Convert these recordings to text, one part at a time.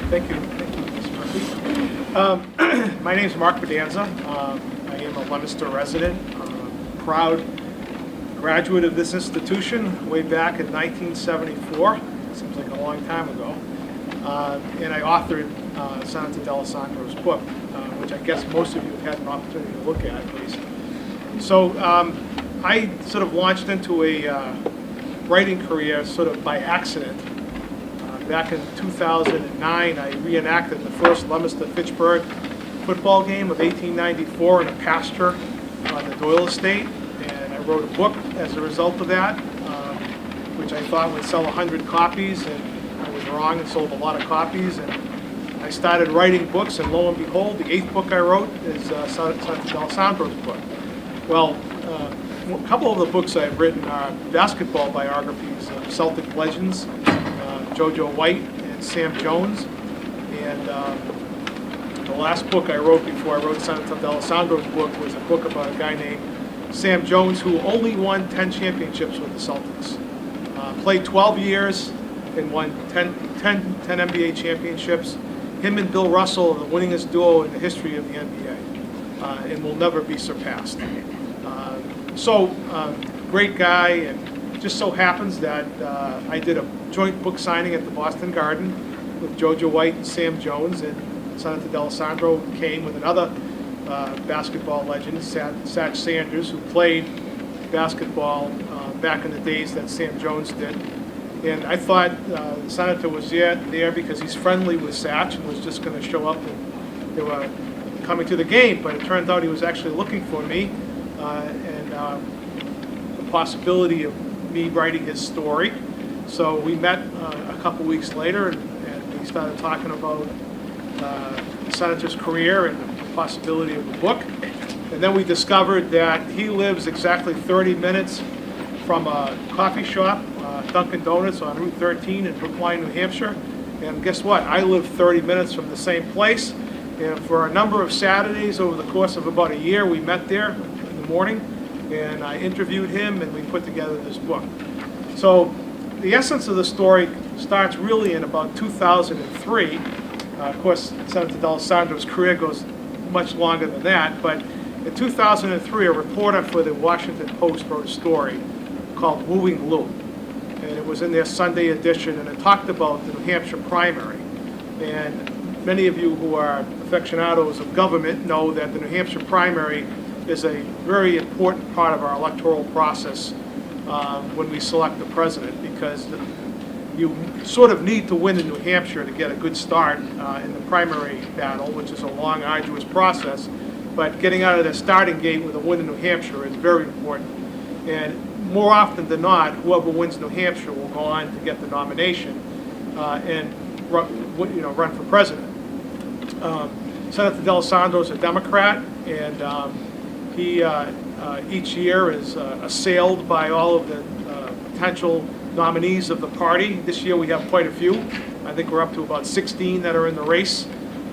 Thank you, Ms. Murphy. My name is Mark Bedanza. I am a Leominster resident, proud graduate of this institution way back in 1974. Seems like a long time ago. And I authored Senator Dallasandro's book, which I guess most of you have had an opportunity to look at, at least. So I sort of launched into a writing career sort of by accident. Back in 2009, I reenacted the first Leominster-Fitchburg football game of 1894 in a pasture on the Doyle estate, and I wrote a book as a result of that, which I thought would sell 100 copies, and I was wrong and sold a lot of copies, and I started writing books, and lo and behold, the 8th book I wrote is Senator Dallasandro's book. Well, a couple of the books I've written are basketball biographies of Celtic legends, JoJo White and Sam Jones, and the last book I wrote before I wrote Senator Dallasandro's book was a book about a guy named Sam Jones who only won 10 championships with the Celtics. Played 12 years and won 10 NBA championships. Him and Bill Russell are the winningest duo in the history of the NBA, and will never be surpassed. Great guy, and just so happens that I did a joint book signing at the Boston Garden with JoJo White and Sam Jones, and Senator Dallasandro came with another basketball legend, Satch Sanders, who played basketball back in the days that Sam Jones did. And I thought the senator was there because he's friendly with Satch and was just going to show up, and they were coming to the game, but it turned out he was actually looking for me, and the possibility of me writing his story. So we met a couple weeks later, and we started talking about the senator's career and the possibility of a book. And then we discovered that he lives exactly 30 minutes from a coffee shop, Dunkin' Donuts on Route 13 in Brookline, New Hampshire. And guess what? I live 30 minutes from the same place. And for a number of Saturdays over the course of about a year, we met there in the morning, and I interviewed him, and we put together this book. So the essence of the story starts really in about 2003. Of course, Senator Dallasandro's career goes much longer than that, but in 2003, a reporter for the Washington Post wrote a story called Wooing Lou, and it was in their Sunday edition, and it talked about the New Hampshire primary. And many of you who are aficionados of government know that the New Hampshire primary is a very important part of our electoral process when we select the president, because you sort of need to win in New Hampshire to get a good start in the primary battle, which is a long, arduous process. But getting out of the starting gate with a win in New Hampshire is very important. And more often than not, whoever wins New Hampshire will go on to get the nomination and run for president. Senator Dallasandro is a Democrat, and he each year is assailed by all of the potential nominees of the party. This year we have quite a few. I think we're up to about 16 that are in the race,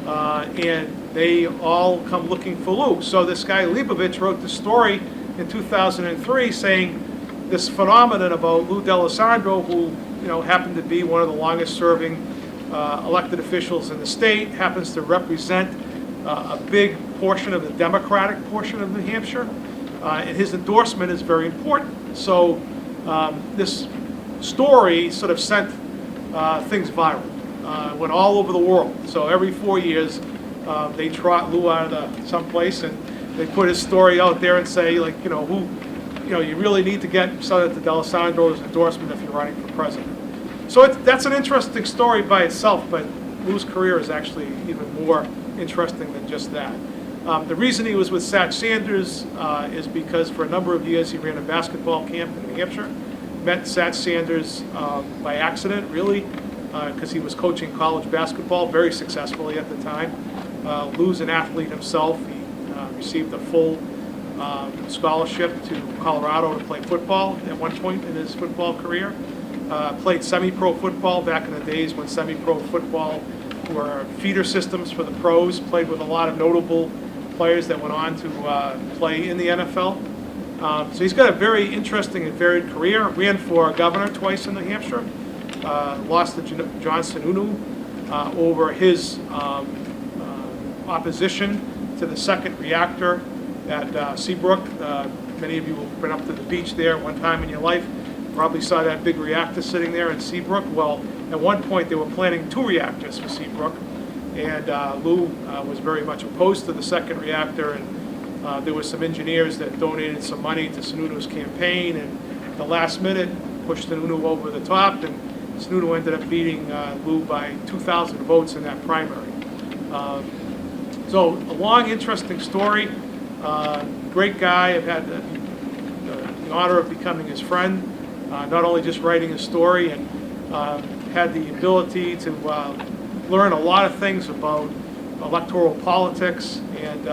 and they all come looking for Lou. So this guy Leibovich wrote the story in 2003 saying this phenomenon about Lou Dallasandro, who happened to be one of the longest serving elected officials in the state, happens to represent a big portion of the Democratic portion of New Hampshire, and his endorsement is very important. So this story sort of sent things viral, went all over the world. So every 4 years, they trot Lou out of someplace, and they put his story out there and say, like, you really need to get Senator Dallasandro's endorsement if you're running for president. So that's an interesting story by itself, but Lou's career is actually even more interesting than just that. The reason he was with Satch Sanders is because for a number of years he ran a basketball camp in New Hampshire. Met Satch Sanders by accident, really, because he was coaching college basketball very successfully at the time. Lou's an athlete himself. He received a full scholarship to Colorado to play football at one point in his football career. Played semi-pro football back in the days when semi-pro football were feeder systems for the pros. Played with a lot of notable players that went on to play in the NFL. So he's got a very interesting and varied career. Ran for governor twice in New Hampshire. Lost to John Sununu over his opposition to the second reactor at Seabrook. Many of you have been up to the beach there one time in your life. Probably saw that big reactor sitting there in Seabrook. Well, at one point they were planning 2 reactors for Seabrook, and Lou was very much opposed to the second reactor, and there were some engineers that donated some money to Sununu's campaign, and at the last minute pushed Sununu over the top, and Sununu ended up beating Lou by 2,000 votes in that primary. So a long, interesting story. Great guy. I've had the honor of becoming his friend, not only just writing his story, and had the ability to learn a lot of things about electoral politics, and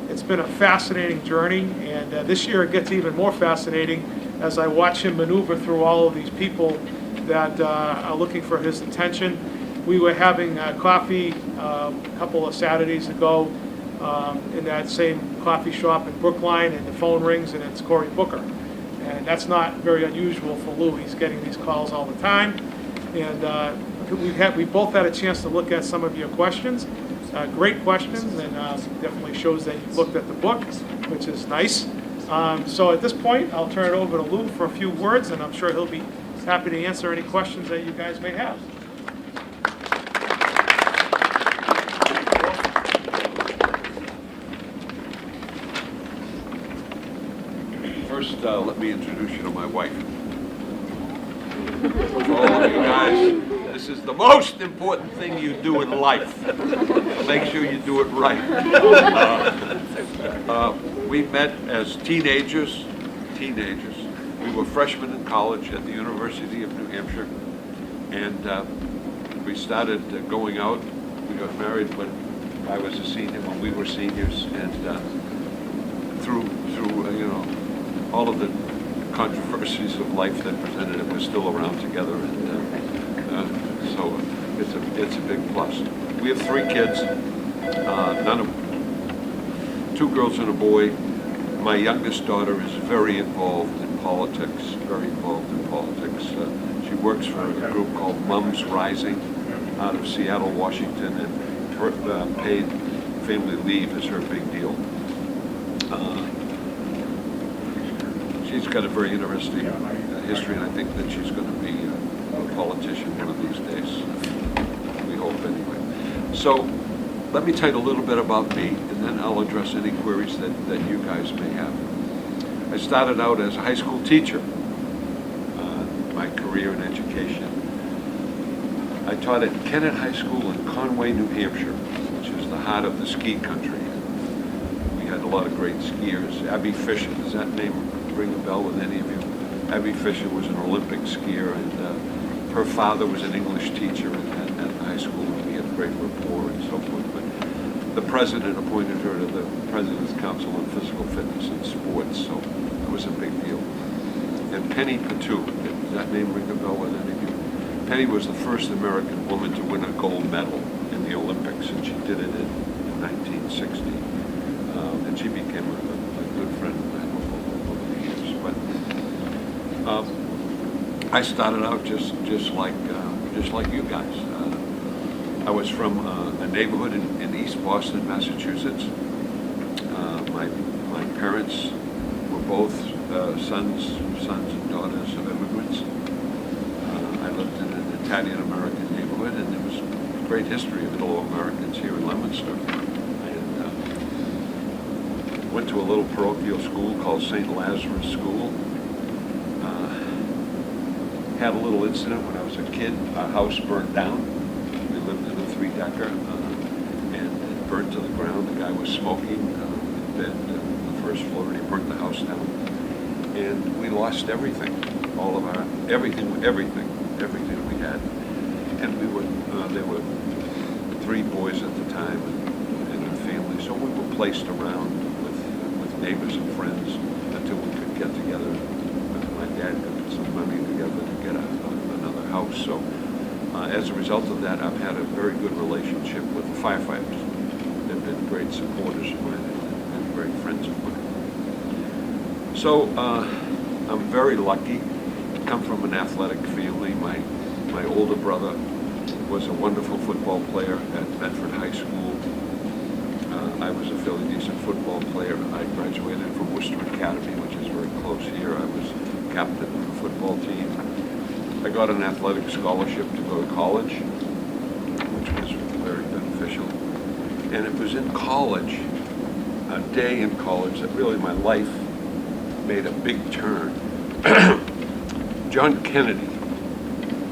it's been a fascinating journey, and this year it gets even more fascinating as I watch him maneuver through all of these people that are looking for his attention. We were having coffee a couple of Saturdays ago in that same coffee shop in Brookline, and the phone rings and it's Cory Booker. And that's not very unusual for Lou. He's getting these calls all the time. And we both had a chance to look at some of your questions. Great questions, and definitely shows that you've looked at the book, which is nice. So at this point, I'll turn it over to Lou for a few words, and I'm sure he'll be happy to answer any questions that you guys may have. First, let me introduce you to my wife. For all of you guys, this is the most important thing you do in life. Make sure you do it right. We met as teenagers. We were freshmen in college at the University of New Hampshire, and we started going out. We got married when I was a senior, when we were seniors, and through all of the controversies of life that presented it, we're still around together, and so it's a big plus. We have 3 kids, 2 girls and a boy. My youngest daughter is very involved in politics, She works for a group called Mums Rising out of Seattle, Washington, and her paid family leave is her big deal. She's got a very interesting history, and I think that she's going to be a politician one of these days. We hope, anyway. So let me tell you a little bit about me, and then I'll address any queries that you guys may have. I started out as a high school teacher, my career in education. I taught at Kennett High School in Conway, New Hampshire, which is the heart of the ski country. We had a lot of great skiers. Abby Fisher, does that name ring a bell with any of you? Abby Fisher was an Olympic skier, and her father was an English teacher at the high school, and we had a great rapport and so forth. But the president appointed her to the President's Council on Physical Fitness and Sports, so that was a big deal. And Penny Patu, does that name ring a bell with any of you? Penny was the first American woman to win a gold medal in the Olympics, and she did it in 1960. And she became a good friend of mine over the years. But I started out just like you guys. I was from a neighborhood in East Boston, Massachusetts. My parents were both sons and daughters of immigrants. I lived in an Italian-American neighborhood, and there was a great history of Italo-Americans here in Leominster. Went to a little parochial school called St. Lazarus School. Had a little incident when I was a kid. Our house burned down. We lived in a 3-decker, and it burned to the ground. The guy was smoking in bed on the first floor, and he burnt the house down. And we lost everything, all of our everything we had. And there were 3 boys at the time and a family, so we were placed around with neighbors and friends until we could get together. My dad could put some money together to get another house. So as a result of that, I've had a very good relationship with the firefighters. They've been great supporters of mine and great friends of mine. So I'm very lucky. I come from an athletic family. My older brother was a wonderful football player at Bedford High School. I was a fairly decent football player. I graduated from Worcester Academy, which is very close here. I was captain of the football team. I got an athletic scholarship to go to college, which was very beneficial. And it was in college, a day in college, that really my life made a big turn. John Kennedy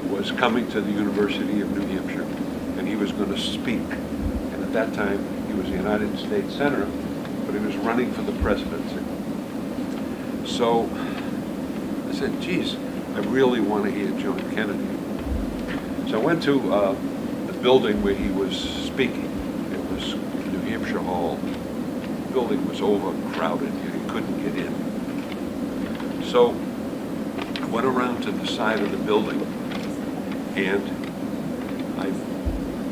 was coming to the University of New Hampshire, and he was going to speak. And at that time, he was a United States Senator, but he was running for the presidency. So I said, geez, I really want to hear John Kennedy. So I went to the building where he was speaking. It was New Hampshire Hall. The building was overcrowded. You couldn't get in. So I went around to the side of the building, and I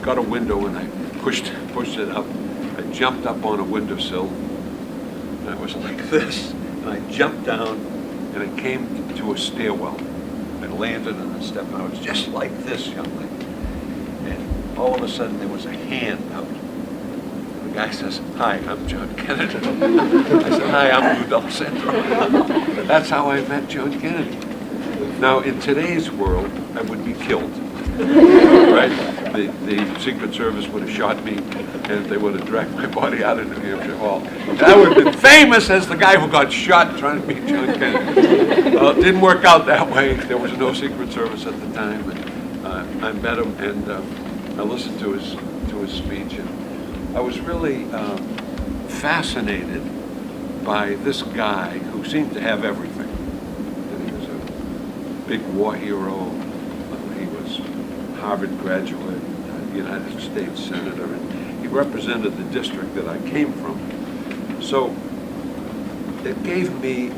got a window, and I pushed it up. I jumped up on a windowsill, and I was like this, and I jumped down, and I came to a stairwell. I landed on the step, and I was just like this, young lady. And all of a sudden, there was a hand out. The guy says, "Hi, I'm John Kennedy." I said, "Hi, I'm Lou Dallasandro." That's how I met John Kennedy. Now, in today's world, I would be killed, right? The Secret Service would have shot me, and they would have dragged my body out of New Hampshire Hall. And I would have been famous as the guy who got shot trying to meet John Kennedy. Well, it didn't work out that way. There was no Secret Service at the time, and I met him, and I listened to his speech, and I was really fascinated by this guy who seemed to have everything. And he was a big war hero. He was a Harvard graduate, United States Senator, and he represented the district that I came from. So it gave me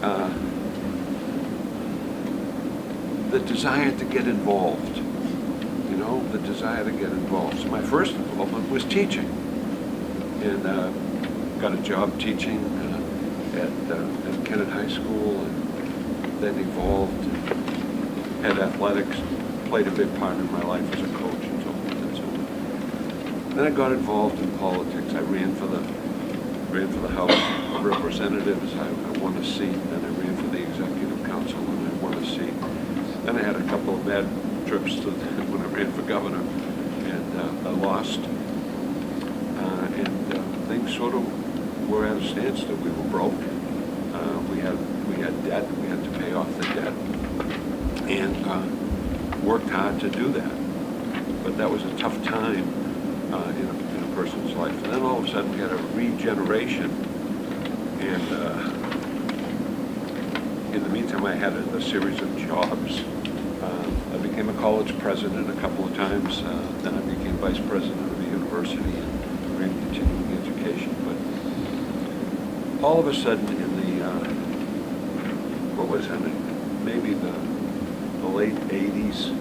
the desire to get involved, the desire to get involved. So my first involvement was teaching, and got a job teaching at Kennett High School, and then evolved, had athletics, played a big part in my life as a coach, and so forth and so on. Then I got involved in politics. I ran for the House of Representatives. I won a seat. Then I ran for the Executive Council, and I won a seat. Then I had a couple of bad trips when I ran for governor, and I lost. And things sort of were at a standstill. We were broke. We had debt. We had to pay off the debt, and worked hard to do that. But that was a tough time in a person's life. And then all of a sudden we had a regeneration, and in the meantime I had a series of jobs. I became a college president a couple of times. Then I became vice president of the university and ran continuing education. But all of a sudden in the maybe the late 80s,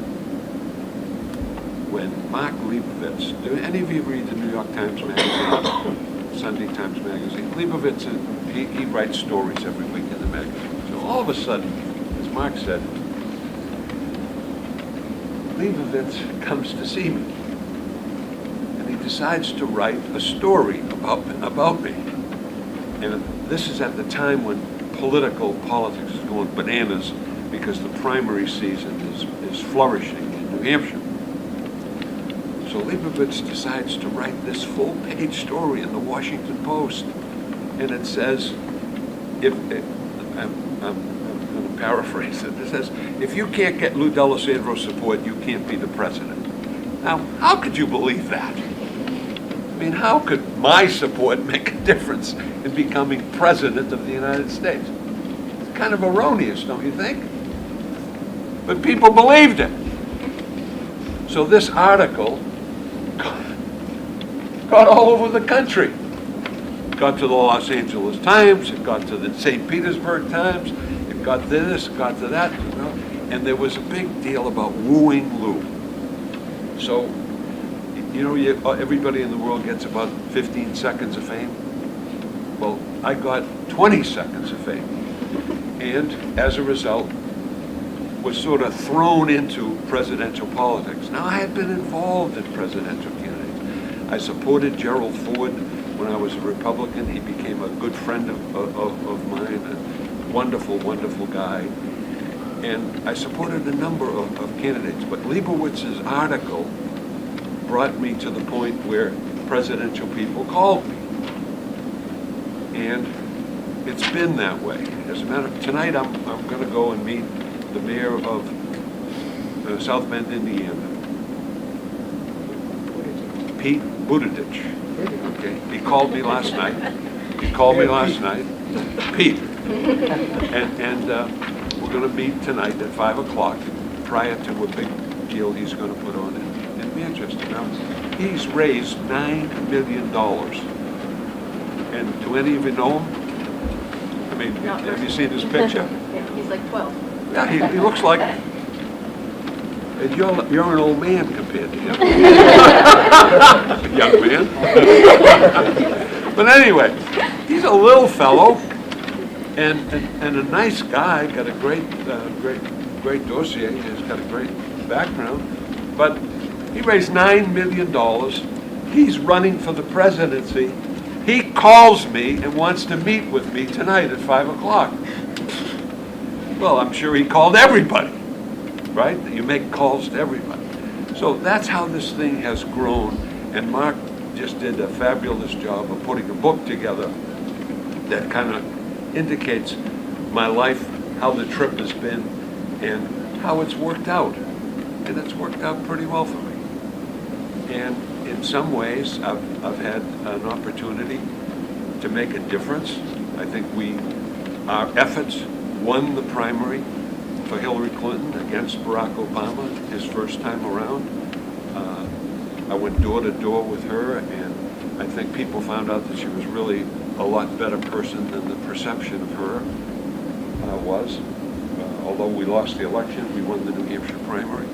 when Mark Leibovitz, do any of you read the New York Times magazine, Sunday Times magazine? Leibovitz, he writes stories every week in the magazine. So all of a sudden, as Mark said, Leibovitz comes to see me, and he decides to write a story about me. And this is at the time when politics is going bananas, because the primary season is flourishing in New Hampshire. So Leibovitz decides to write this full-page story in the Washington Post, and it says, I'm going to paraphrase it, it says, "If you can't get Lou Dallasandro's support, you can't be the president." Now, how could you believe that? I mean, how could my support make a difference in becoming president of the United States? It's kind of erroneous, don't you think? But people believed it. So this article got all over the country. It got to the Los Angeles Times, it got to the St. Petersburg Times, it got to this, it got to that, and there was a big deal about wooing Lou. So, everybody in the world gets about 15 seconds of fame. Well, I got 20 seconds of fame. And as a result, was sort of thrown into presidential politics. Now, I had been involved in presidential candidates. I supported Gerald Ford when I was a Republican. He became a good friend of mine, a wonderful, wonderful guy. And I supported a number of candidates. But Leibowitz's article brought me to the point where presidential people called me. And it's been that way. As a matter of tonight, I'm going to go and meet the mayor of South Bend, Indiana, Pete Buttigieg. Okay, he called me last night. Pete. And we're going to meet tonight at 5 o'clock prior to a big deal he's going to put on in Manchester. Now, he's raised $9 million. And do any of you know him? I mean, have you seen his picture? Yeah, he's like 12. Yeah, he looks like, and you're an old man compared to him. Young man. But anyway, he's a little fellow and a nice guy, got a great dossier, he's got a great background, but he raised $9 million. He's running for the presidency. He calls me and wants to meet with me tonight at 5 o'clock. Well, I'm sure he called everybody, right? You make calls to everybody. So that's how this thing has grown. And Mark just did a fabulous job of putting a book together that kind of indicates my life, how the trip has been, and how it's worked out. And it's worked out pretty well for me. And in some ways, I've had an opportunity to make a difference. I think our efforts won the primary for Hillary Clinton against Barack Obama his first time around. I went door to door with her, and I think people found out that she was really a lot better person than the perception of her was. Although we lost the election, we won the New Hampshire primary.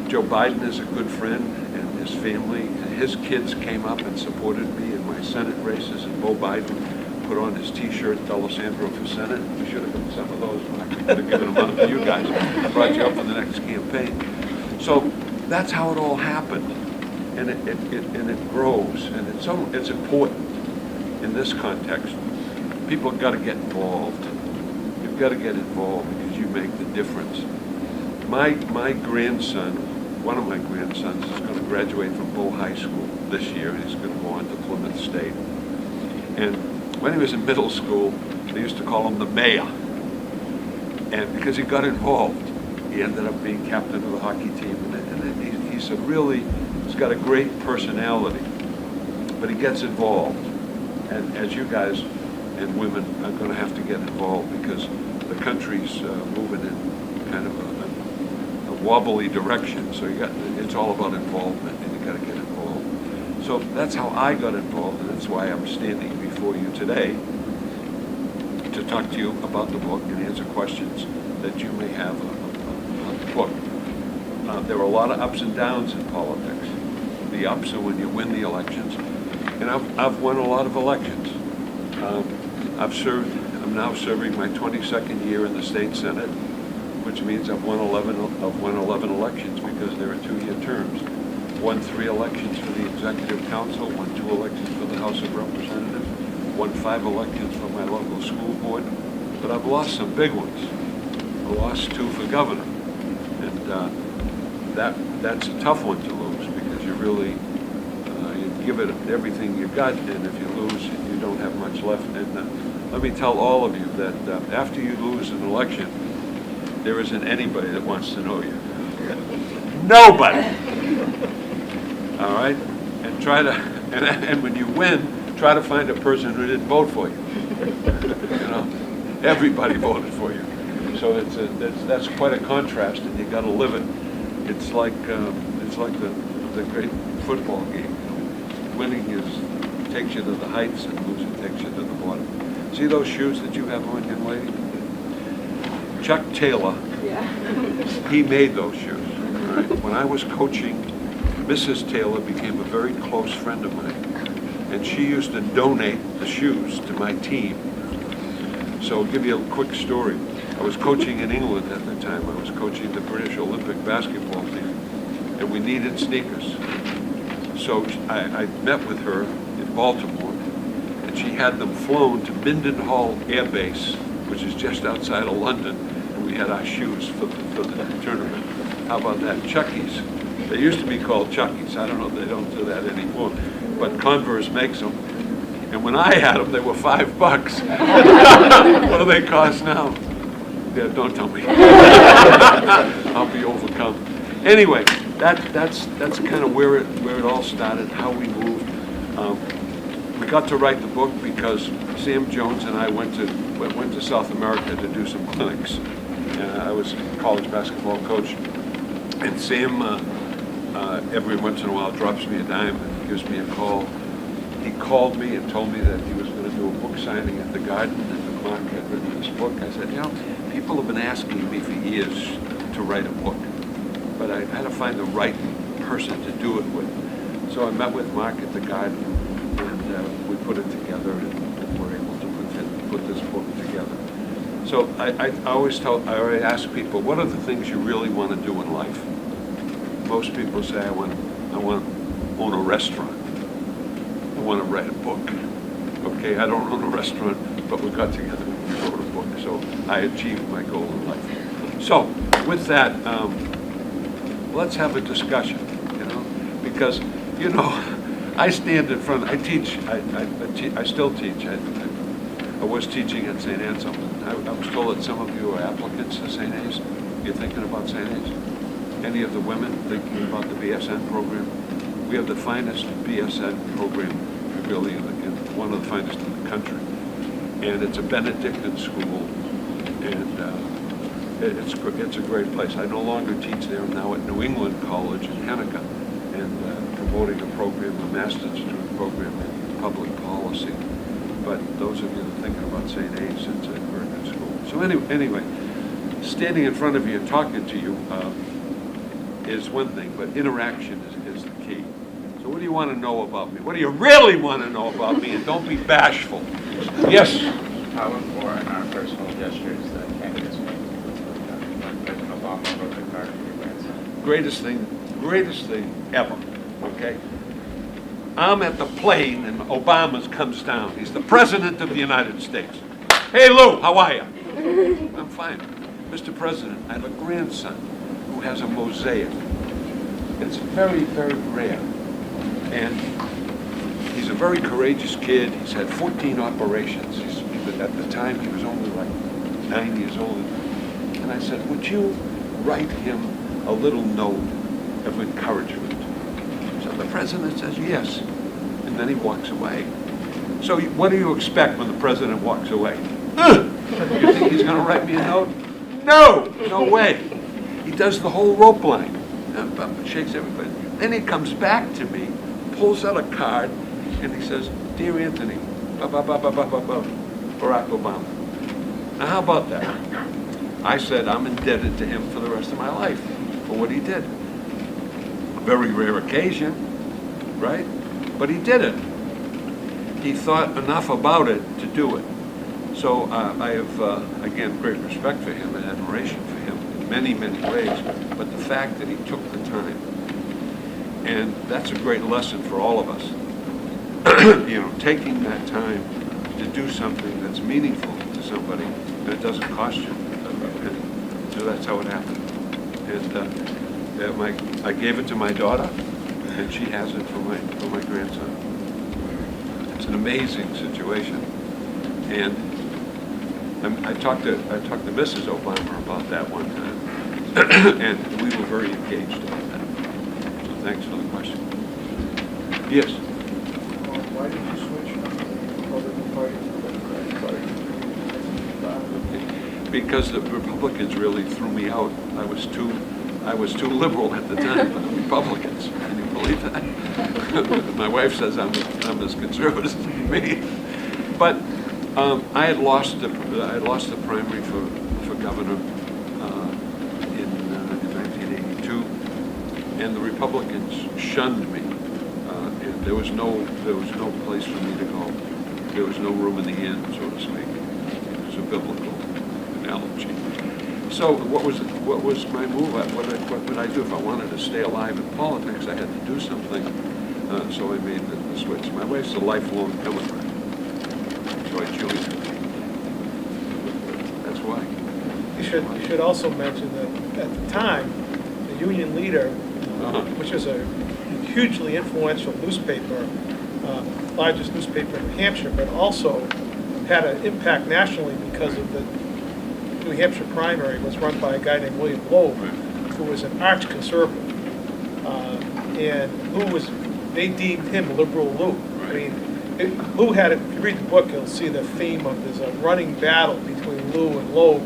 Joe Biden is a good friend, and his family, his kids came up and supported me in my Senate races, and Bo Biden put on his T-shirt, Dallasandro for Senate. We should have got some of those. I could have given them out to you guys. Brought you up for the next campaign. So that's how it all happened, and it grows, and it's important in this context. People have got to get involved. You've got to get involved because you make the difference. My grandson, one of my grandsons, is going to graduate from Bow High School this year, and he's going to go on to Plymouth State. And when he was in middle school, they used to call him the mayor. And because he got involved, he ended up being captain of the hockey team. And he's got a great personality, but he gets involved. And as you guys and women are going to have to get involved because the country's moving in kind of a wobbly direction. So it's all about involvement, and you got to get involved. So that's how I got involved, and that's why I'm standing before you today to talk to you about the book and answer questions that you may have on the book. There are a lot of ups and downs in politics. The ups are when you win the elections, and I've won a lot of elections. I'm now serving my 22nd year in the state Senate, which means I've won 11 elections because there are 2-year terms. Won 3 elections for the Executive Council, won 2 elections for the House of Representatives, won 5 elections for my local school board, but I've lost some big ones. I lost 2 for governor, and that's a tough one to lose because you really you give it everything you've got, and if you lose, you don't have much left. And let me tell all of you that after you lose an election, there isn't anybody that wants to know you. Nobody. All right, and when you win, try to find a person who didn't vote for you. You know, everybody voted for you. So that's quite a contrast, and you got to live it. It's like the great football game. Winning takes you to the heights, and losing takes you to the bottom. See those shoes that you have on, young lady? Chuck Taylor, he made those shoes. Right? When I was coaching, Mrs. Taylor became a very close friend of mine, and she used to donate the shoes to my team. So I'll give you a quick story. I was coaching in England at the time. I was coaching the British Olympic basketball team, and we needed sneakers. So I met with her in Baltimore, and she had them flown to Mindenhall Air Base, which is just outside of London, and we had our shoes for the tournament. How about that? Chuckies. They used to be called Chuckies. I don't know if they don't do that anymore, but Converse makes them. And when I had them, they were $5. What do they cost now? Yeah, don't tell me. I'll be overcome. Anyway, that's kind of where it all started, how we moved. We got to write the book because Sam Jones and I went to South America to do some clinics. I was a college basketball coach, and Sam every once in a while drops me a dime and gives me a call. He called me and told me that he was going to do a book signing at the Garden and that Mark had written this book. I said, people have been asking me for years to write a book, but I had to find the right person to do it with. So I met with Mark at the Garden, and we put it together, and were able to put this book together. So I always ask people, what are the things you really want to do in life? Most people say, I want to own a restaurant. I want to write a book. Okay, I don't own a restaurant, but we got together and we wrote a book. So I achieved my goal in life. So with that, let's have a discussion, because, I stand in front, I teach, I still teach. I was teaching at St. Anselm. I was told that some of you are applicants to St. A's. You're thinking about St. A's? Any of the women thinking about the BSN program? We have the finest BSN program, really, one of the finest in the country. And it's a Benedictine school, and it's a great place. I no longer teach there. I'm now at New England College in Henniker, and promoting a program, a master's student program in public policy. But those of you that are thinking about St. A's, it's a very good school. So anyway, standing in front of you and talking to you is one thing, but interaction is the key. So what do you want to know about me? What do you really want to know about me? And don't be bashful. Yes? How important are personal gestures that candidates make? President Obama wrote the card for your grandson. Greatest thing ever, okay? I'm at the plane and Obama comes down. He's the President of the United States. Hey Lou, how are you? I'm fine. Mr. President, I have a grandson who has a mosaic. It's very, very rare. And he's a very courageous kid. He's had 14 operations. At the time, he was only like 9 years old. And I said, would you write him a little note of encouragement? So the president says, yes. And then he walks away. So what do you expect when the president walks away? You think he's going to write me a note? No way. He does the whole rope line. Shakes everybody. Then he comes back to me, pulls out a card, and he says, Dear Anthony, Barack Obama. Now how about that? I said I'm indebted to him for the rest of my life for what he did. A very rare occasion, right? But he did it. He thought enough about it to do it. So I have, again, great respect for him and admiration for him in many, many ways. But the fact that he took the time, and that's a great lesson for all of us, taking that time to do something that's meaningful to somebody, and it doesn't cost you a penny. So that's how it happened. And I gave it to my daughter, and she has it for my grandson. It's an amazing situation, and I talked to Mrs. Obama about that one time, and we were very engaged about that. So thanks for the question. Yes. Why did you switch from the Republican Party to the Democratic Party? Because the Republicans really threw me out. I was too liberal at the time for the Republicans. Can you believe that? My wife says I'm as conservative as me. But I had lost the primary for governor in 1982, and the Republicans shunned me. And there was no place for me to go. There was no room in the inn, so to speak. It was a biblical analogy. So what was my move? What would I do if I wanted to stay alive in politics? I had to do something. So I made the switch. My wife's a lifelong Democrat, so I joined her. That's why. You should also mention that at the time, the Union Leader, which is a hugely influential newspaper, largest newspaper in New Hampshire, but also had an impact nationally because of the New Hampshire primary was run by a guy named William Loeb, who was an arch conservative, and they deemed him liberal Lou. I mean, Lou had, if you read the book, you'll see the theme of there's a running battle between Lou and Loeb.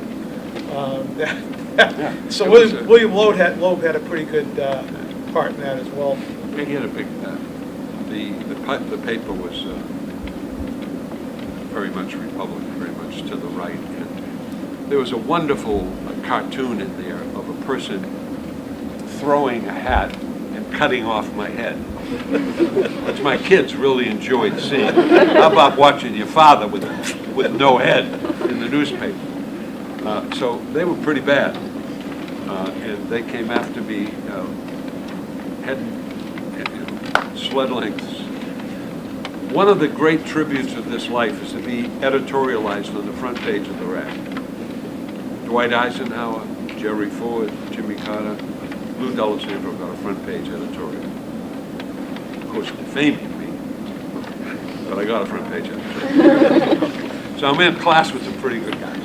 So William Loeb had a pretty good part in that as well. He had a big. The paper was very much Republican, very much to the right, and there was a wonderful cartoon in there of a person throwing a hat and cutting off my head, which my kids really enjoyed seeing. How about watching your father with no head in the newspaper? So they were pretty bad, and they came after me head sled lengths. One of the great tributes of this life is to be editorialized on the front page of the Rag. Dwight Eisenhower, Jerry Ford, Jimmy Carter, Lou Dallasandro got a front page editorial. Of course, defaming me, but I got a front page editorial. So I'm in class with some pretty good guys.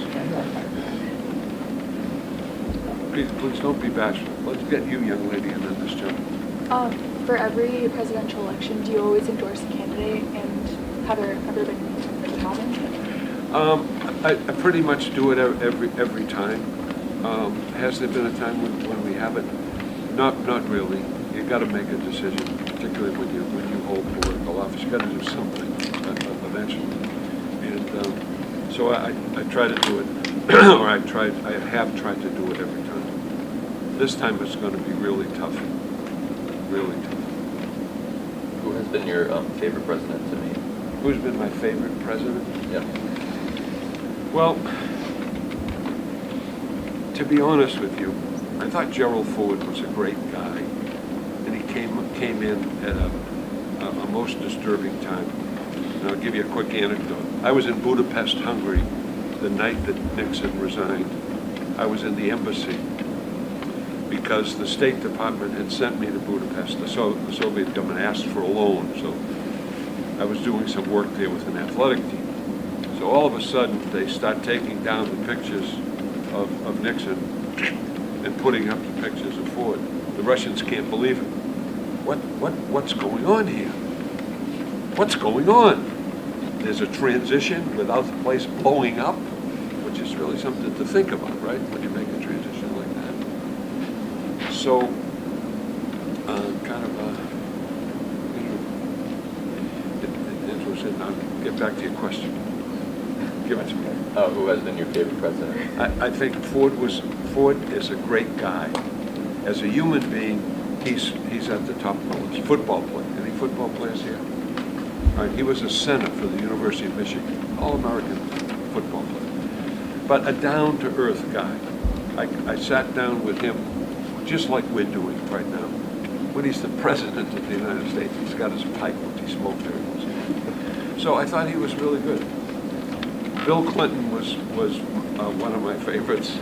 Please don't be bashful. Let's get you, young lady, and then this gentleman. For every presidential election, do you always endorse a candidate, and have there ever been that you haven't? I pretty much do it every time. Has there been a time when we haven't? Not really. You got to make a decision, particularly when you hold political office. You got to do something eventually. And so I try to do it, or I have tried to do it every time. This time it's going to be really tough. Really tough. Who has been your favorite president to meet? Who's been my favorite president? Yeah. Well, to be honest with you, I thought Gerald Ford was a great guy, and he came in at a most disturbing time. And I'll give you a quick anecdote. I was in Budapest, Hungary, the night that Nixon resigned. I was in the embassy because the State Department had sent me to Budapest. The Soviet government asked for a loan, so I was doing some work there with an athletic team. So all of a sudden, they start taking down the pictures of Nixon and putting up the pictures of Ford. The Russians can't believe it. What's going on here? What's going on? There's a transition without the place blowing up, which is really something to think about, right? When you make a transition like that. So, interesting. Now, get back to your question. Give it to me. Who has been your favorite president? I think Ford is a great guy. As a human being, he's at the top of the list. Football player. Any football players here? All right, he was a center for the University of Michigan, All-American football player. But a down-to-earth guy. I sat down with him just like we're doing right now. When he's the president of the United States, he's got his pipe, which he smoked very much. So I thought he was really good. Bill Clinton was one of my favorites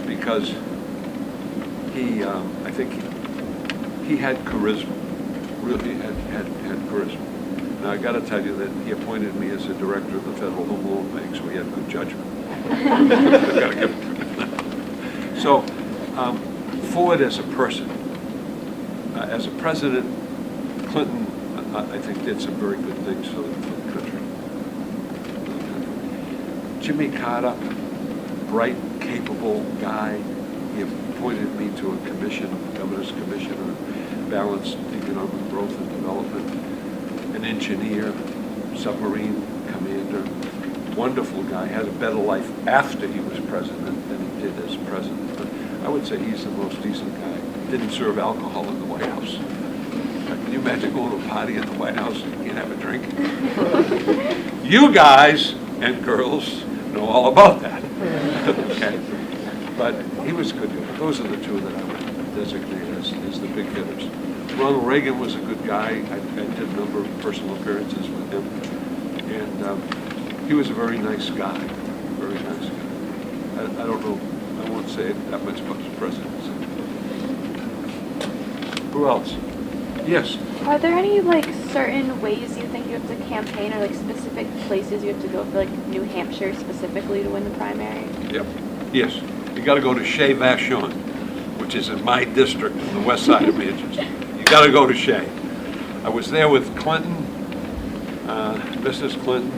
because I think he had charisma, really had charisma. Now I got to tell you that he appointed me as a director of the Federal Home Loan Bank, so he had good judgment. I've got to give him that. So Ford as a person, as a president, Clinton, I think did some very good things for the country. Jimmy Carter, bright, capable guy. He appointed me to a commission, Governor's Commission on Balanced Economic Growth and Development. An engineer, submarine commander, wonderful guy. Had a better life after he was president than he did as president. But I would say he's the most decent guy. Didn't serve alcohol in the White House. Can you imagine going to a party in the White House and you can't have a drink? You guys and girls know all about that. Okay. But he was good. Those are the two that I would designate as the big hitters. Ronald Reagan was a good guy. I did a number of personal appearances with him. And he was a very nice guy. Very nice guy. I don't know. I won't say that much about his presidency. Who else? Yes. Are there any like certain ways you think you have to campaign, or like specific places you have to go for, like New Hampshire specifically to win the primary? Yep. Yes. You got to go to Shea Vashon, which is in my district on the west side of Manchester. You got to go to Shea. I was there with Clinton, Mrs. Clinton,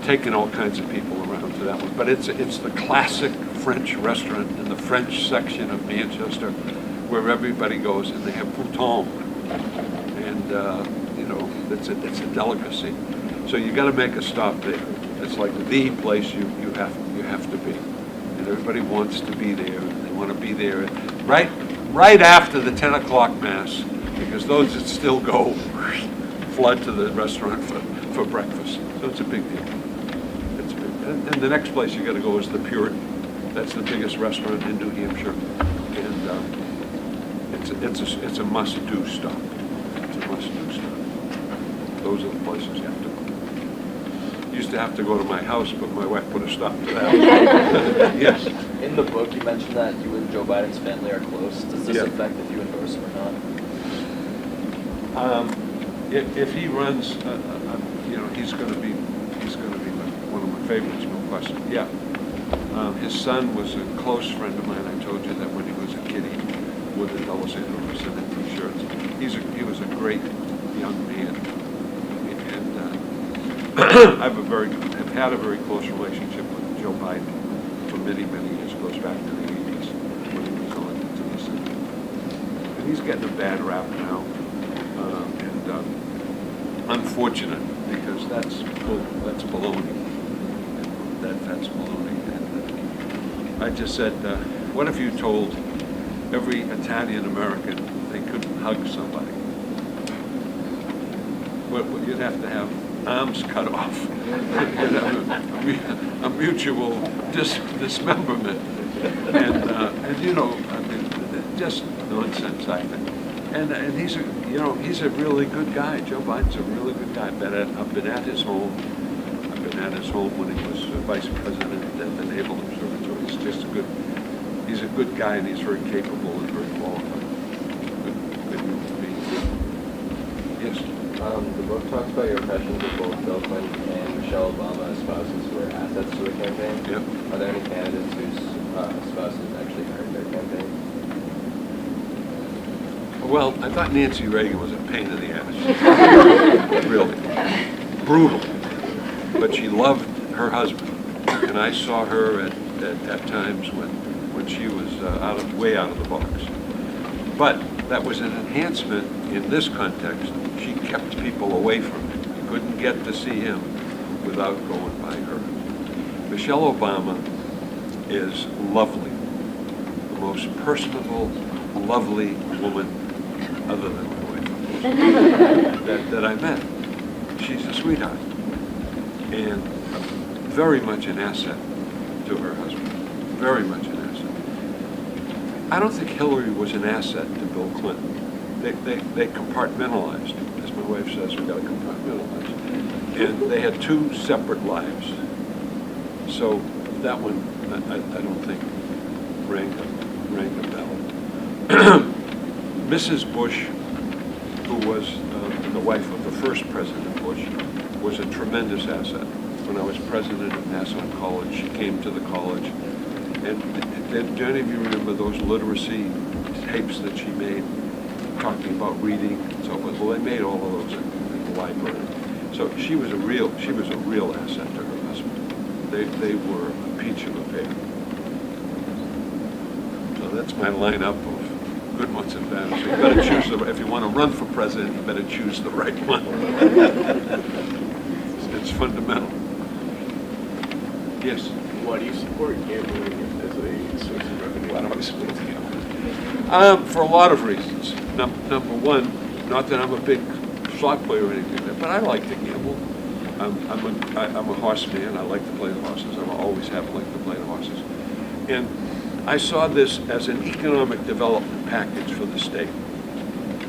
taking all kinds of people around to that one. But it's the classic French restaurant in the French section of Manchester, where everybody goes, and they have pouton, and you know, it's a delicacy. So you got to make a stop there. It's like the place you have to be, and everybody wants to be there. They want to be there right after the 10 o'clock mass, because those that still go flood to the restaurant for breakfast. So it's a big deal. It's big. And the next place you got to go is the Puritan. That's the biggest restaurant in New Hampshire, and it's a must-do stop. It's a must-do stop. Those are the places you have to go. Used to have to go to my house, but my wife put a stop to that. Yes. In the book, you mentioned that you and Joe Biden's family are close. Does this Yeah. affect if you endorse him or not? If he runs, you know, he's going to be one of my favorites, no question. Yeah. His son was a close friend of mine. I told you that when he was a kid, he wore the Dallasandro T-shirts. He was a great young man, and have had a very close relationship with Joe Biden for many years. It goes back to the 80s when he was elected to the Senate. And he's getting a bad rap now, and unfortunate, because that's baloney. That's baloney. And I just said, what if you told every Italian American they couldn't hug somebody? Well, you'd have to have arms cut off. You'd have a mutual dismemberment. And you know, I mean, just nonsense, I think. And he's a really good guy. Joe Biden's a really good guy. I've been at his home. When he was vice president at the Naval Observatory. He's a good guy, and he's very capable and very qualified. Good human being. Yes. The book talks about your impressions of both Bill Clinton and Michelle Obama as spouses who were assets to the campaign. Yep. Are there any candidates whose spouses actually hurt their campaign? Well, I thought Nancy Reagan was a pain in the ass. Really. Brutal. But she loved her husband. And I saw her at times when she was way out of the box. But that was an enhancement in this context. She kept people away from him. You couldn't get to see him without going by her. Michelle Obama is lovely. The most personable, lovely woman, other than my wife, that I met. She's a sweetheart. And very much an asset to her husband. Very much an asset. I don't think Hillary was an asset to Bill Clinton. They compartmentalized. As my wife says, we got to compartmentalize. And they had two separate lives. So that one, I don't think rang a bell. Mrs. Bush, who was the wife of the first President Bush, was a tremendous asset. When I was president of Nassau College, she came to the college. And do any of you remember those literacy tapes that she made, talking about reading and so forth? Well, they made all of those in the library. So she was a real asset to her husband. They were a peach of a pear. So that's my lineup of good ones and bad ones. So you better choose if you want to run for president, you better choose the right one. It's fundamental. Yes? Why do you support gambling as a source of revenue? Why do I support gambling? For a lot of reasons. Number one, not that I'm a big slot player or anything, but I like to gamble. I'm a horse man. I like to play the horses. I always have liked to play the horses. And I saw this as an economic development package for the state.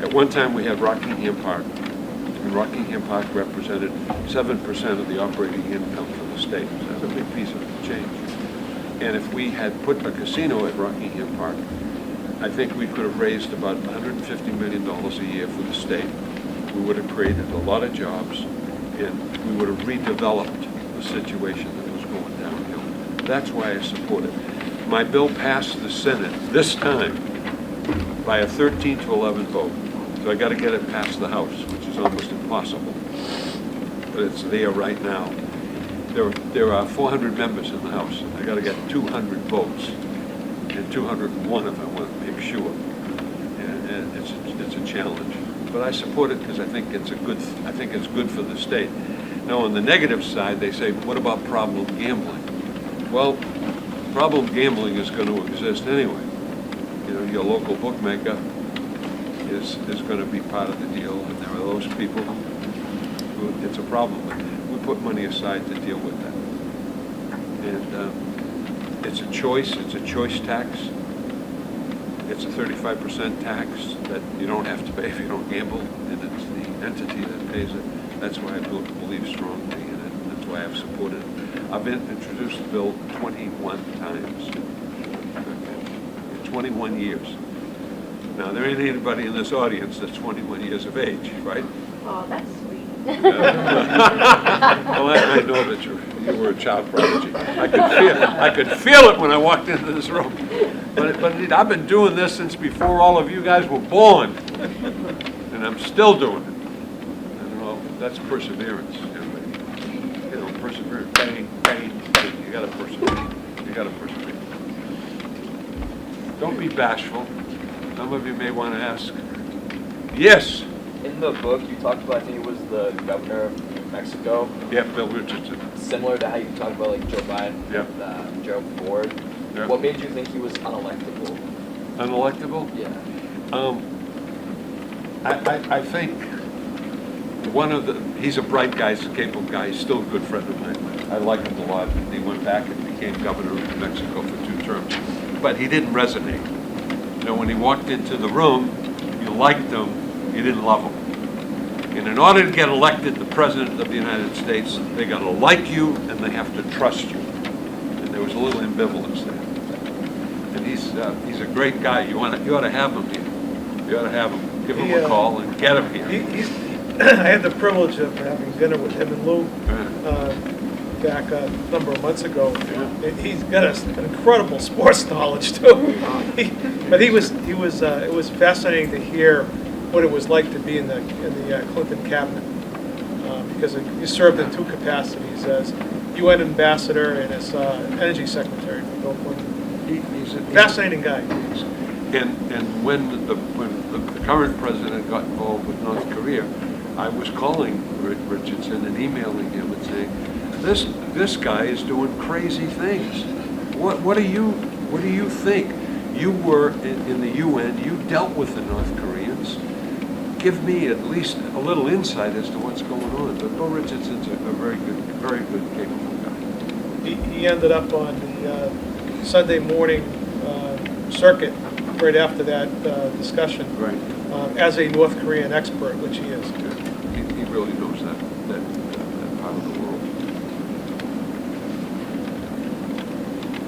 At one time, we had Rockingham Park, and Rockingham Park represented 7% of the operating income for the state. So that's a big piece of change. And if we had put a casino at Rockingham Park, I think we could have raised about $150 million a year for the state. We would have created a lot of jobs, and we would have redeveloped the situation that was going downhill. That's why I support it. My bill passed the Senate this time by a 13 to 11 vote. So I got to get it past the House, which is almost impossible. But it's there right now. There are 400 members in the House. I got to get 200 votes, and 201 if I want to make sure. And it's a challenge. But I support it because I think it's good for the state. Now, on the negative side, they say, what about problem gambling? Well, problem gambling is going to exist anyway. You know, your local bookmaker is going to be part of the deal, and there are those people who it's a problem. But we put money aside to deal with that. And it's a choice tax. It's a 35% tax that you don't have to pay if you don't gamble, and it's the entity that pays it. That's why I believe strongly in it. That's why I've supported it. I've introduced the bill 21 times. 21 years. Now, there ain't anybody in this audience that's 21 years of age, right? Oh, that's sweet. Well, I know that you were a child prodigy. I could feel it when I walked into this room. But I've been doing this since before all of you guys were born, and I'm still doing it. I don't know. That's perseverance. You know, perseverance. Bang, bang, bang. You got to persevere. You got to persevere. Don't be bashful. Some of you may want to ask. Yes. In the book, you talked about, I think it was the governor of New Mexico. Yeah, Bill Richardson. Similar to how you talked about like Joe Biden Yeah. and Gerald Ford. Yeah. What made you think he was unelectable? Unelectable? Yeah. I think he's a bright guy, he's a capable guy, he's still a good friend of mine. I like him a lot. He went back and became governor of New Mexico for 2 terms. But he didn't resonate. You know, when he walked into the room, you liked him, you didn't love him. And in order to get elected the President of the United States, they got to like you and they have to trust you. And there was a little ambivalence there. And he's a great guy. You ought to have him here. You ought to have him. Give him a call and get him here. I had the privilege of having dinner with him and Lou back a number of months ago. And he's got an incredible sports knowledge too. It was fascinating to hear what it was like to be in the Clinton cabinet, because he served in 2 capacities, as UN ambassador and as energy secretary for Bill Clinton. He's a Fascinating guy. And when the current president got involved with North Korea, I was calling Richardson and emailing him and saying, this guy is doing crazy things. What do you think? You were in the UN. You dealt with the North Koreans. Give me at least a little insight as to what's going on. But Bill Richardson's a very good, capable guy. He ended up on the Sunday morning circuit right after that discussion, Right. As a North Korean expert, which he is. He really knows that part of the world.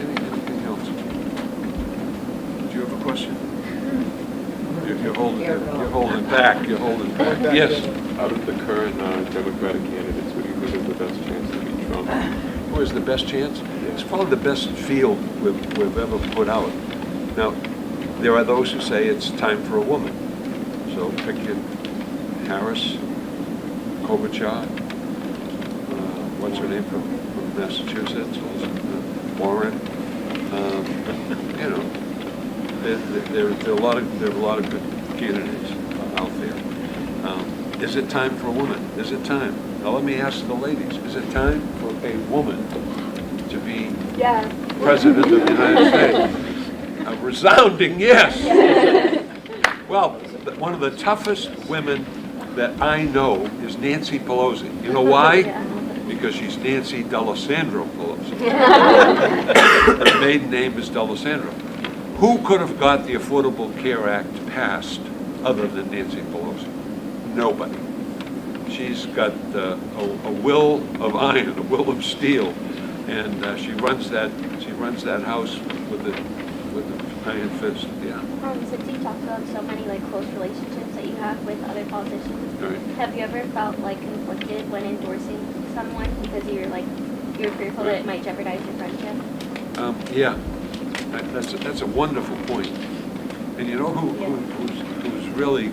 Anything else? Do you have a question? You're holding back. Yes. Out of the current Democratic candidates, what do you think is the best chance to beat Trump? Who has the best chance? It's probably the best field we've ever put out. Now, there are those who say it's time for a woman. So pick your Harris, Klobuchar, what's her name from Massachusetts, Warren. You know, there are a lot of good candidates out there. Is it time for a woman? Is it time? Now let me ask the ladies: is it time for a woman to be President of the United States? A resounding yes. Well, one of the toughest women that I know is Nancy Pelosi. You know why? Because she's Nancy Dallasandro Pelosi. maiden name is Dallasandro. Who could have got the Affordable Care Act passed other than Nancy Pelosi? Nobody. She's got a will of iron, a will of steel, and she runs that house with the iron fist. Yeah. Since you talked about so many like close relationships that you have with other politicians, Right. have you ever felt like conflicted when endorsing someone because you're fearful that it might jeopardize your friendship? Yeah, that's a wonderful point. And you know who's really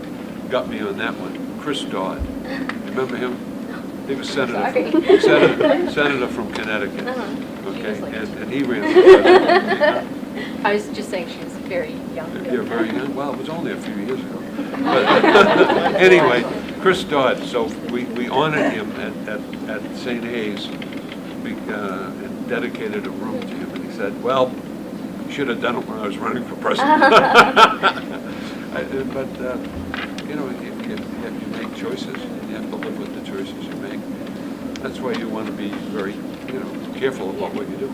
got me on that one? Chris Dodd. Remember him? He was senator from Connecticut. Okay, and he ran for president. I was just saying she was very young. You're very young. Well, it was only a few years ago. But anyway, Chris Dodd. So we honored him at St. Hayes. We dedicated a room to him, and he said, "Well, should have done it when I was running for president." But you know, you make choices, and you have to live with the choices you make. That's why you want to be very, careful about what you do.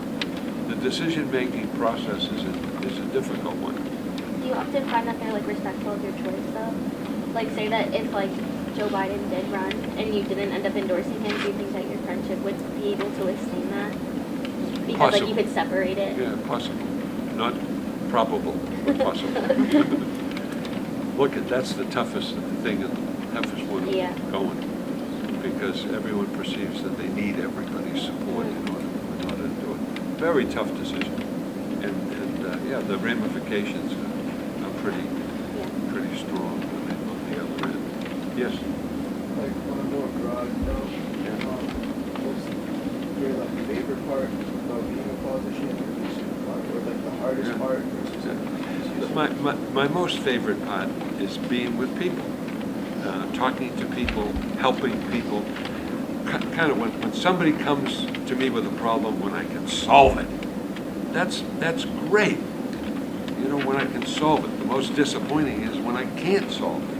The decision-making process is a difficult one. Do you often find that they're like respectful of your choice though? Like say that if like Joe Biden did run and you didn't end up endorsing him, do you think that your friendship would be able to withstand that? Because like you could separate it? Yeah, possible. Not probable, but possible. Look, that's the toughest thing and toughest one going. Because everyone perceives that they need everybody's support in order to do it. Very tough decision. And the ramifications are pretty strong when they look the other end. Yes? Like on a more broad note, what's your like favorite part about being a politician or like the hardest part versus My most favorite part is being with people, talking to people, helping people. Kind of when somebody comes to me with a problem, when I can solve it, that's great. When I can solve it. The most disappointing is when I can't solve it.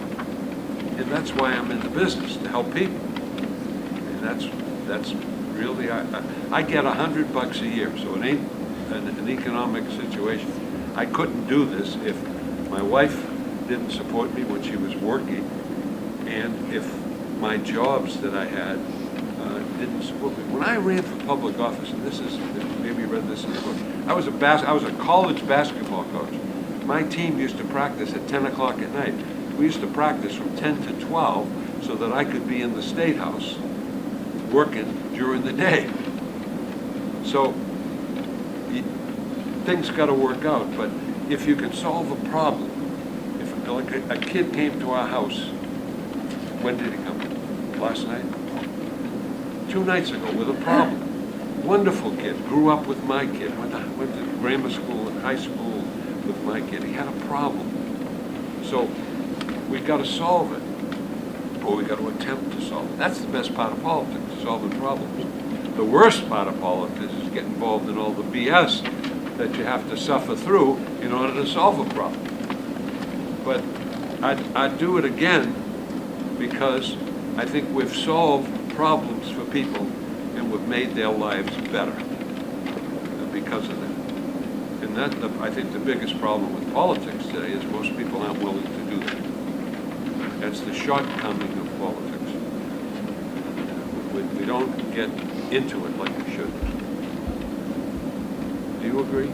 And that's why I'm in the business, to help people. And that's really, I get $100 a year, so it ain't an economic situation. I couldn't do this if my wife didn't support me when she was working, and if my jobs that I had didn't support me. When I ran for public office, and this is, maybe you read this in the book, I was a college basketball coach. My team used to practice at 10 o'clock at night. We used to practice from 10 to 12 so that I could be in the State House working during the day. So things got to work out, but if you can solve a problem, if like a kid came to our house, when did he come? Last night? 2 nights ago with a problem. Wonderful kid, grew up with my kid, went to grammar school and high school with my kid. He had a problem. So we got to solve it, or we got to attempt to solve it. That's the best part of politics, solving problems. The worst part of politics is getting involved in all the BS that you have to suffer through in order to solve a problem. But I'd do it again because I think we've solved problems for people and we've made their lives better because of that. And I think the biggest problem with politics today is most people aren't willing to do that. That's the shortcoming of politics. We don't get into it like we should. Do you agree?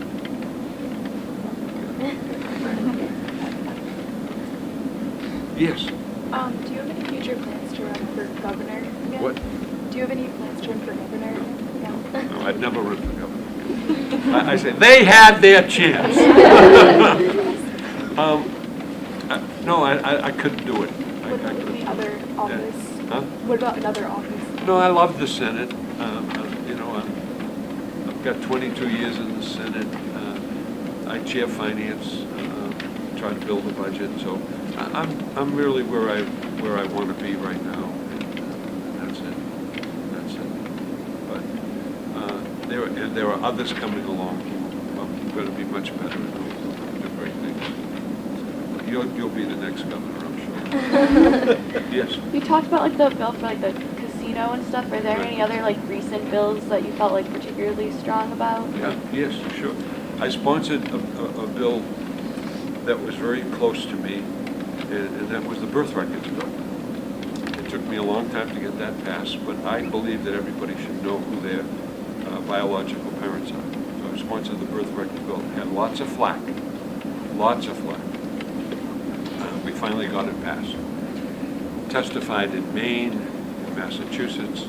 Yes. Do you have any future plans to run for governor again? What? Do you have any plans to run for governor again? No, I'd never run for governor. I say they had their chance. No, I couldn't do it. What about any other office? Huh? What about another office? No, I love the Senate. I've got 22 years in the Senate. I chair finance, try to build a budget. So I'm really where I want to be right now. And that's it. But there are others coming along who are going to be much better and who do great things. You'll be the next governor, I'm sure. Yes. You talked about like the bill for like the casino and stuff. Are there any other like recent bills that you felt like particularly strong about? Yeah. Yes, sure. I sponsored a bill that was very close to me, and that was the birth records bill. It took me a long time to get that passed, but I believe that everybody should know who their biological parents are. So I sponsored the birth record bill. It had lots of flack, lots of flack. We finally got it passed. Testified in Maine, in Massachusetts,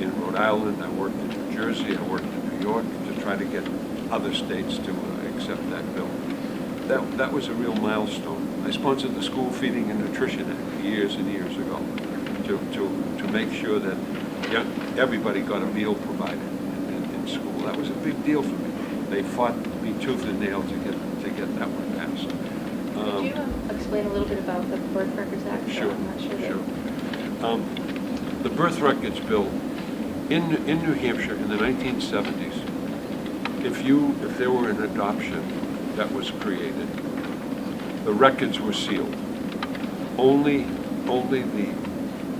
in Rhode Island. I worked in New Jersey. I worked in New York to try to get other states to accept that bill. That was a real milestone. I sponsored the School Feeding and Nutrition Act years and years ago to make sure that everybody got a meal provided in school. That was a big deal for me. They fought me tooth and nail to get that one passed. Could you explain a little bit about the Birth Records Act? Sure, I'm not sure. sure. The birth records bill in New Hampshire in the 1970s, if there were an adoption that was created, the records were sealed. Only the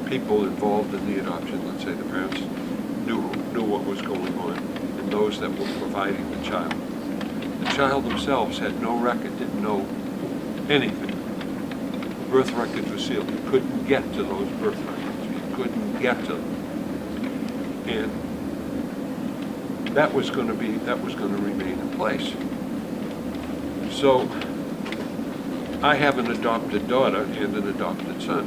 people involved in the adoption, let's say the parents, knew what was going on, and those that were providing the child. The child themselves had no record, didn't know anything. The birth records were sealed. You couldn't get to those birth records. You couldn't get to them. And that was going to remain in place. So I have an adopted daughter and an adopted son.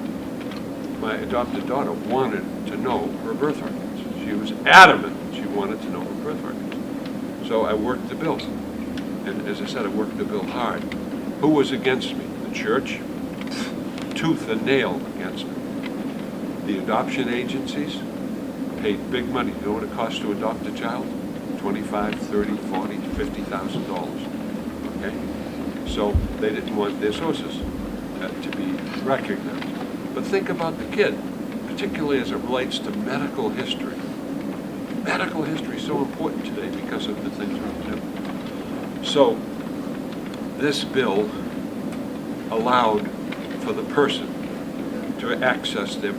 My adopted daughter wanted to know her birth records. She was adamant she wanted to know her birth records. So I worked the bill. And as I said, I worked the bill hard. Who was against me? The church, tooth and nail against me. The adoption agencies paid big money. You know what it costs to adopt a child? $25,000, $30,000, $40,000, $50,000. Okay? So they didn't want their sources to be recognized. But think about the kid, particularly as it relates to medical history. Medical history is so important today because of the things we do. So this bill allowed for the person to access their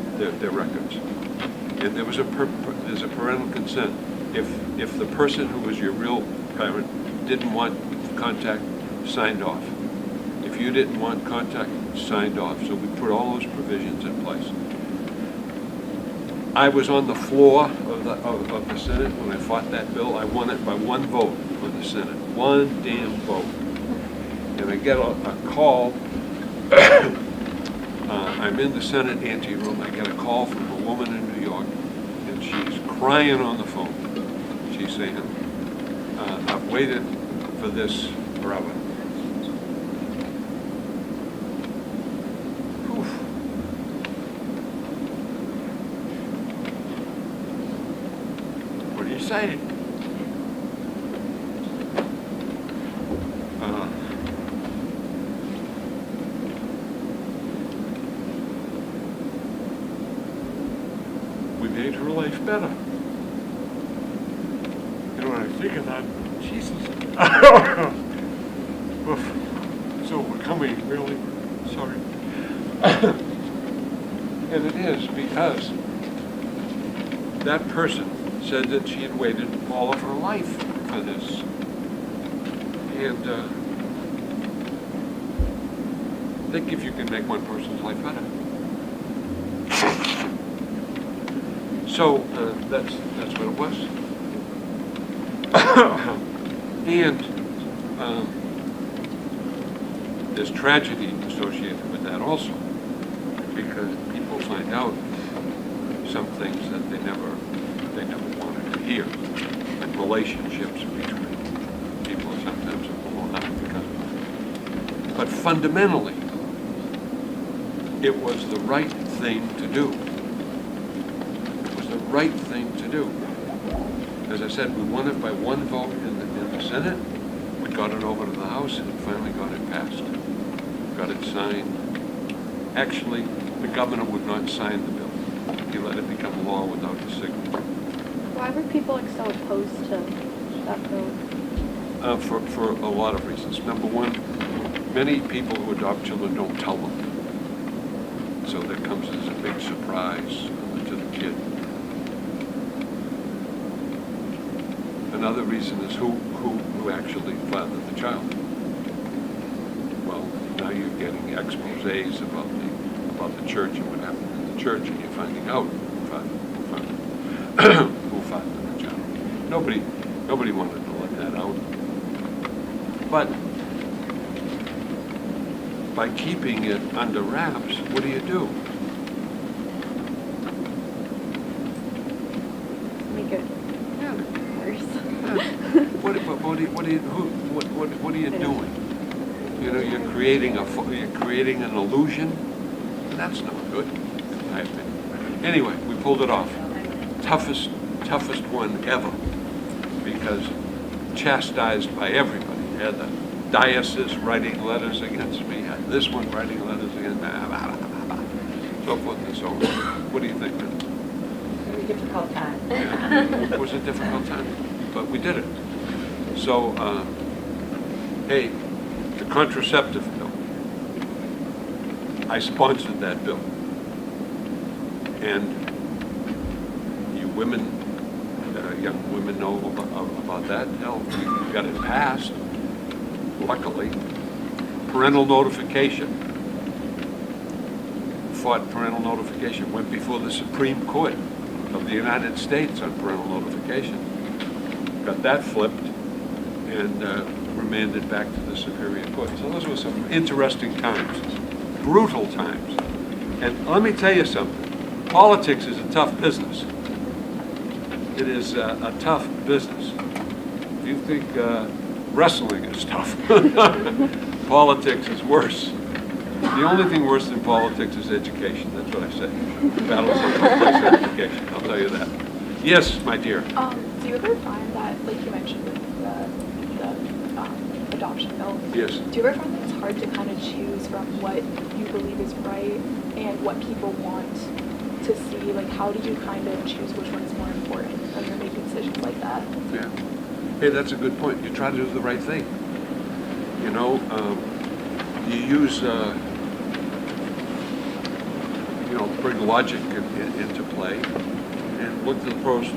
records. And there's a parental consent. If the person who was your real parent didn't want contact, signed off. If you didn't want contact, signed off. So we put all those provisions in place. I was on the floor of the Senate when I fought that bill. I won it by one vote on the Senate. One damn vote. And I get a call. I'm in the Senate anteroom. I get a call from a woman in New York, and she's crying on the phone. She's saying, I've waited for this forever. What do you say? We made her life better. You know what I think of that? Jesus. So we're coming, really? Sorry. And it is because that person said that she had waited all of her life for this. And think if you can make one person's life better. So that's what it was. And there's tragedy associated with that also, because people find out some things that they never wanted to hear, and relationships between people sometimes are blown up because of it. But fundamentally, it was the right thing to do. It was the right thing to do. As I said, we won it by one vote in the Senate. We got it over to the House and finally got it passed. Got it signed. Actually, the governor would not sign the bill. He let it become law without his signature. Why were people so opposed to that bill? For a lot of reasons. Number one, many people who adopt children don't tell them. So that comes as a big surprise to the kid. Another reason is who actually fathered the exposés about the church and what happened in the church, and you're finding out who funded the general. Nobody wanted to let that out. But by keeping it under wraps, what do? Make it worse. What are you doing? You know, you're creating an illusion. That's not good, in my opinion. Anyway, we pulled it off. Toughest one ever, because chastised by everybody. Had the diocese writing letters against me, had this one writing letters against me, so forth and so on. What do you think? Very difficult time. Yeah, it was a difficult time, but we did it. So, hey, the contraceptive bill. I sponsored that bill. And you women, young women know about that. Hell, we got it passed, luckily. Parental notification. Fought parental notification. Went before the Supreme Court of the United States on parental notification. Got that flipped and remanded back to the Superior Court. So those were some interesting times, brutal times. And let me tell you something, politics is a tough business. It is a tough business. If you think wrestling is tough, politics is worse. The only thing worse than politics is education, that's what I say. Battles of complex education, I'll tell you that. Yes, my dear. Do you ever find that, like you mentioned with the adoption bill? Yes. Do you ever find that it's hard to kind of choose from what you believe is right and what people want to see? Like, how do you kind of choose which one is more important when you're making decisions like that? Yeah. Hey, that's a good point. You try to do the right thing. You know, you use, bring logic into play and look at the pros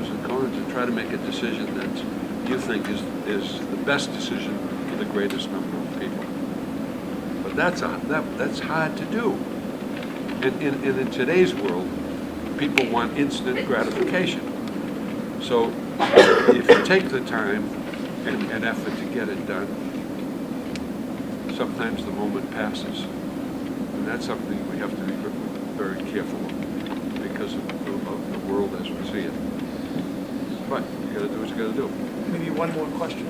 and cons and try to make a decision that you think is the best decision for the greatest number of people. But that's hard to do. And in today's world, people want instant gratification. So if you take the time and effort to get it done, sometimes the moment passes. And that's something we have to be very careful of because of the world as we see it. But you got to do what you got to do. Maybe one more question.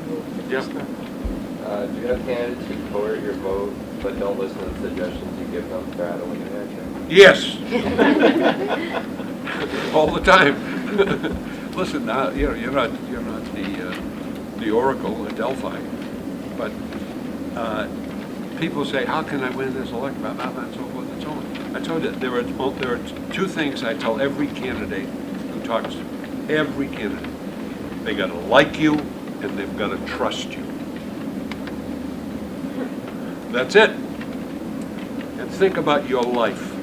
Yeah. Do you have candidates who court your vote but don't listen to the suggestions you give them to rattle in your head? Yes. All the time. Listen, now you're not the Oracle at Delphi, but people say, "How can I win this election?" Blah, blah, blah, and so forth and so on. I told you there are two things I tell every candidate who talks to me. Every candidate, they got to like you and they've got to trust you. That's it. And think about your life,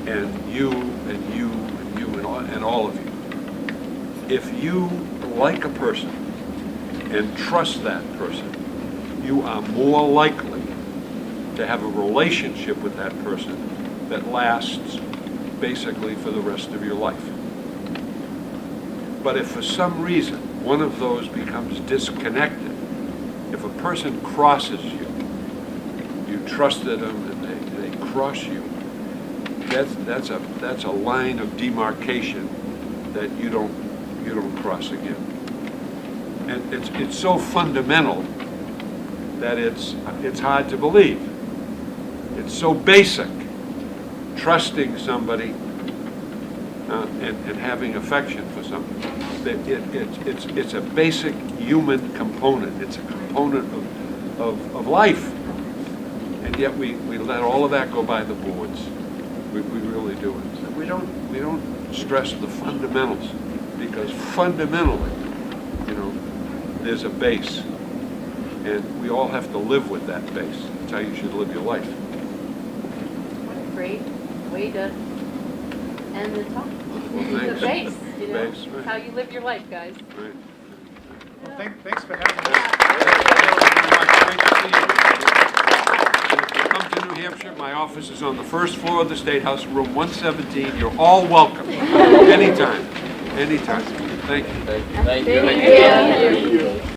and you and you and you and all of you. If you like a person and trust that person, you are more likely to have a relationship with that person that lasts basically for the rest of your life. But if for some reason one of those becomes disconnected, if a person crosses you, you trusted them and they cross you, that's a line of demarcation that you don't cross again. And it's so fundamental that it's hard to believe. It's so basic, trusting somebody and having affection for somebody. It's a basic human component. It's a component of life. And yet we let all of that go by the boards. We really do it. So we don't stress the fundamentals, because fundamentally, there's a base. And we all have to live with that base. That's how you should live your life. What a great way to end the talk. Well, thanks. The base, you know, Base, right. how you live your life, guys. Right. Well, thanks for having me. Thank you very much. Great to see you. Hampshire. My office is on the first floor of the State House, room 117. You're all welcome, anytime, anytime. Thank you. Thank you. Thank you.